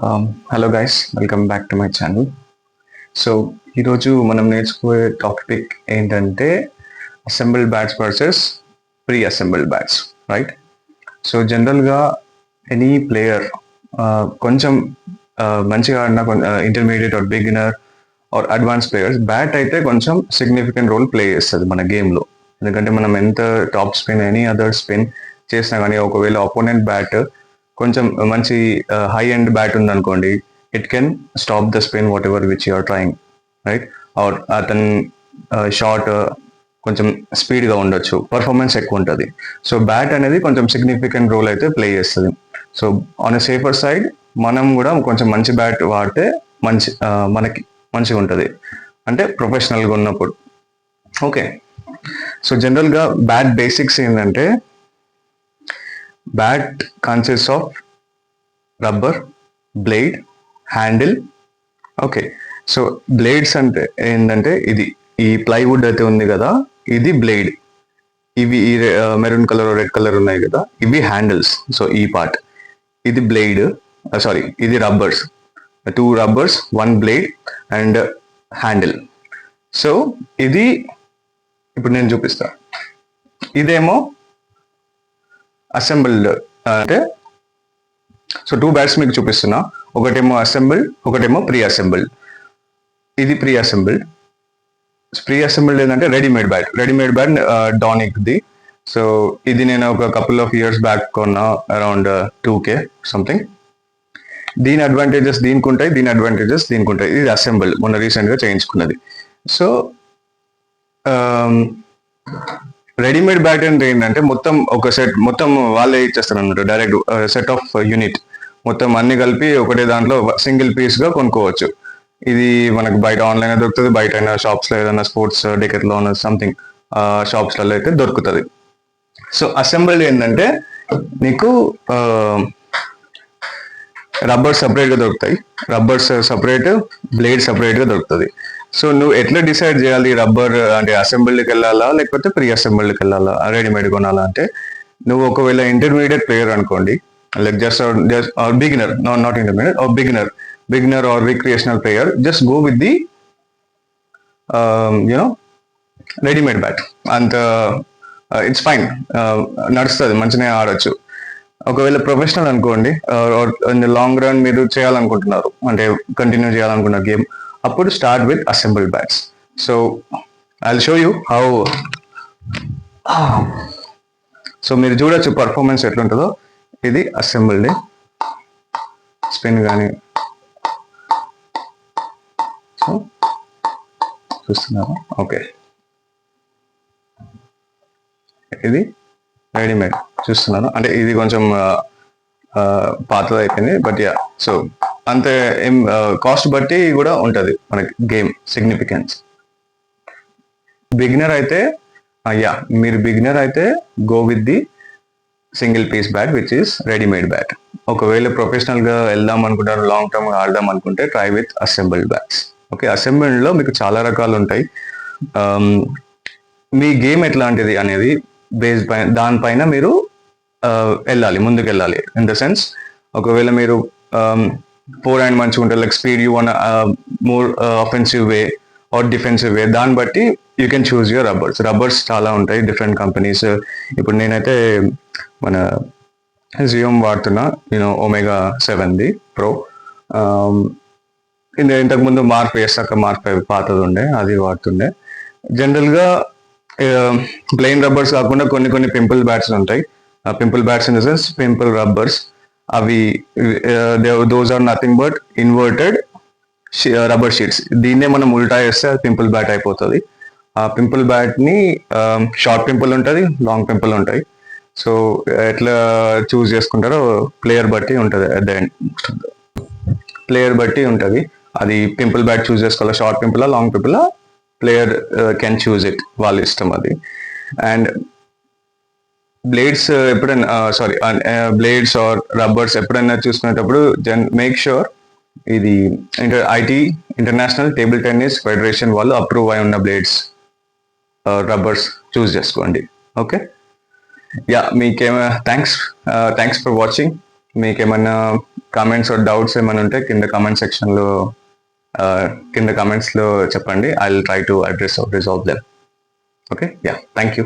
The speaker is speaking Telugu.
Hello guys, welcome back to my channel. So ఈరోజు మనం నేర్చుకునే టాపిక్ ఏంటంటే assemble bats versus pre assemble bats, right? So జనరల్గా ఎనీ ప్లేయర్ కొంచెం మంచిగా ఆడిన intermediate or beginner or advance players bat అయితే కొంచెం సిగ్నిఫికెంట్ రోల్ ప్లే చేస్తుంది మన గేమ్లో. ఎందుకంటే మనం ఎంత top spin any other spin చేసినా కానీ ఒకవేళ ఆపోనెంట్ బ్యాట్ కొంచెం మంచి హై ఎండ్ బ్యాట్ ఉందనుకోండి, it can stop the spin whatever which you're trying, right? Or అతని షాట్ కొంచెం స్పీడ్గా ఉండొచ్చు, పర్ఫార్మెన్స్ ఎక్కువ ఉంటుంది. సో బ్యాట్ అనేది కొంచెం సిగ్నిఫికెంట్ రోల్ అయితే ప్లే చేస్తుంది. So on a safer side మనం కూడా కొంచెం మంచి బ్యాట్ వాడితే మనకి మంచిగా ఉంటుంది, అంటే ప్రొఫెషనల్గా ఉన్నప్పుడు. ఓకే, సో జనరల్గా బ్యాట్ బేసిక్స్ ఏంటంటే bat consist of rubber, blade, handle. Okay, so blades అంటే ఏంటంటే ఇది ఈ ప్లైవుడ్ అయితే ఉంది కదా, ఇది బ్లేడ్. ఇవి ఈ మెరూన్ కలర్ రెడ్ కలర్ ఉన్నాయి కదా, ఇవి హ్యాండిల్స్. సో ఈ పార్ట్ ఇది బ్లేడ్, సారీ ఇది rubbers, 2 rubbers 1 blade and handle. So ఇది ఇప్పుడు నేను చూపిస్తా. ఇదేమో అసెంబుల్డ్, అంటే సో 2 బ్యాట్స్ మీకు చూపిస్తున్నా. ఒకటేమో అసెంబుల్డ్, ఒకటేమో ప్రీ అసెంబుల్డ్. ఇది ప్రీ అసెంబుల్డ్. ప్రీ అసెంబుల్డ్ ఏంటంటే రెడీమేడ్ బ్యాట్ డానిక్ది. సో ఇది నేను ఒక కపుల్ ఆఫ్ ఇయర్స్ బ్యాక్ కొన్నా, అరౌండ్ 2K సంథింగ్. దీని అడ్వాంటేజెస్ దీనికి ఉంటాయి, దీని అడ్వాంటేజెస్ దీనికి ఉంటాయి. ఇది అసెంబుల్డ్, మొన్న రీసెంట్గా చేయించుకున్నది. సో రెడీమేడ్ బ్యాట్ అంటే ఏంటంటే మొత్తం ఒక సెట్ మొత్తం వాళ్ళే ఇచ్చేస్తారు అన్నమాట, డైరెక్ట్ సెట్ ఆఫ్ యూనిట్ మొత్తం అన్ని కలిపి ఒకటే దాంట్లో సింగిల్ పీస్గా కొనుక్కోవచ్చు. ఇది మనకు బయట ఆన్లైన్ దొరుకుతుంది, బయట అయినా షాప్స్లో ఏదైనా స్పోర్ట్స్ డెకెత్లాన్ సంథింగ్ షాప్స్లలో అయితే దొరుకుతుంది. సో అసెంబుల్డ్ ఏంటంటే నీకు రబ్బర్స్ సపరేట్గా దొరుకుతాయి, రబ్బర్స్ సపరేట్, బ్లేడ్ సపరేట్గా దొరుకుతుంది. సో నువ్వు ఎట్లా డిసైడ్ చేయాలి, రబ్బర్ అంటే అసెంబుల్డ్కి వెళ్ళాలా లేకపోతే ప్రీ అసెంబుల్డ్కి వెళ్ళాలా, రెడీమేడ్ కొనాలా అంటే, నువ్వు ఒకవేళ ఇంటర్మీడియట్ ప్లేయర్ అనుకోండి, like just beginner, not intermediate, or beginner or recreational player, just go with the you know readymade bat. అంత ఇట్స్ ఫైన్, నడుస్తుంది, మంచిగా ఆడొచ్చు. ఒకవేళ ప్రొఫెషనల్ అనుకోండి, ఇన్ ద లాంగ్ రన్ మీరు చేయాలనుకుంటున్నారు, అంటే కంటిన్యూ చేయాలనుకున్న గేమ్, అప్పుడు start with assembled bats. So I will show you how. So మీరు చూడొచ్చు పర్ఫార్మెన్స్ ఎట్లుంటుందో. ఇది అసెంబుల్డ్, స్పిన్ కానీ సో చూస్తున్నారా? ఓకే, ఇది రెడీమేడ్ చూస్తున్నాను, అంటే ఇది కొంచెం పాతది అయిపోయింది, బట్ యా. సో అంతే ఏం కాస్ట్ బట్టి కూడా ఉంటుంది మనకి గేమ్ సిగ్నిఫికెన్స్. బిగినర్ అయితే యా, మీరు బిగినర్ అయితే go with the single piece bat which is readymade bat. ఒకవేళ ప్రొఫెషనల్గా వెళ్దాం అనుకుంటారు, లాంగ్ టర్మ్ ఆడదాం అనుకుంటే try with assembled bats. Okay, అసెంబుల్డ్లో మీకు చాలా రకాలు ఉంటాయి. మీ గేమ్ ఎట్లాంటిది అనేది బేస్ పైన, దానిపైన మీరు వెళ్ళాలి, ముందుకు వెళ్ళాలి. ఇన్ ద సెన్స్, ఒకవేళ మీరు ఫోర్ హ్యాండ్ మంచిగా ఉంటుంది, like speed, you want more offensive way or defensive way, దాన్ని బట్టి you can choose your rubbers చాలా ఉంటాయి, డిఫరెంట్ కంపెనీస్. ఇప్పుడు నేనైతే మన జియోమ్ వాడుతున్నా, ఒమేగా 7ది ప్రో. ఇంతకుముందు మార్క్ వేసాక మార్క్ 5 పాతది ఉండే, అది వాడుతుండే. జనరల్గా ప్లెయిన్ రబ్బర్స్ కాకుండా కొన్ని పింపుల్ బ్యాట్స్ ఉంటాయి. Pimple bats in the sense pimple rubbers. అవి those are nothing but inverted rubber sheets. దీన్నే మనం ఉల్టా వేస్తే అది పింపుల్ బ్యాట్ అయిపోతుంది. ఆ పింపుల్ బ్యాట్ని షార్ట్ పింపుల్ ఉంటుంది, లాంగ్ పింపుల్ ఉంటాయి. సో ఎట్లా చూస్ చేసుకుంటారో ప్లేయర్ బట్టి ఉంటుంది. అట్ ద ఎండ్ ప్లేయర్ బట్టి ఉంటుంది, అది పింపుల్ బ్యాట్ చూస్ చేసుకోవాలి, షార్ట్ పింపులా లాంగ్ పింపులా, ప్లేయర్ కెన్ చూజ్ ఇట్, వాళ్ళ ఇష్టం అది. అండ్ బ్లేడ్స్ ఎప్పుడైనా బ్లేడ్స్ ఆర్ రబ్బర్స్ ఎప్పుడైనా చూసుకునేటప్పుడు మేక్ షూర్ ఇది ఇంటర్నేషనల్ టేబుల్ టెన్నిస్ ఫెడరేషన్ వాళ్ళు అప్రూవ్ అయి ఉన్న బ్లేడ్స్, రబ్బర్స్ చూస్ చేసుకోండి. Okay, yeah. Thanks for watching. మీకేమన్నా కామెంట్స్ డౌట్స్ ఏమైనా ఉంటే కింద కామెంట్ సెక్షన్లో కింద కామెంట్స్లో చెప్పండి. I will try to address resolve them. Okay, yeah, thank you.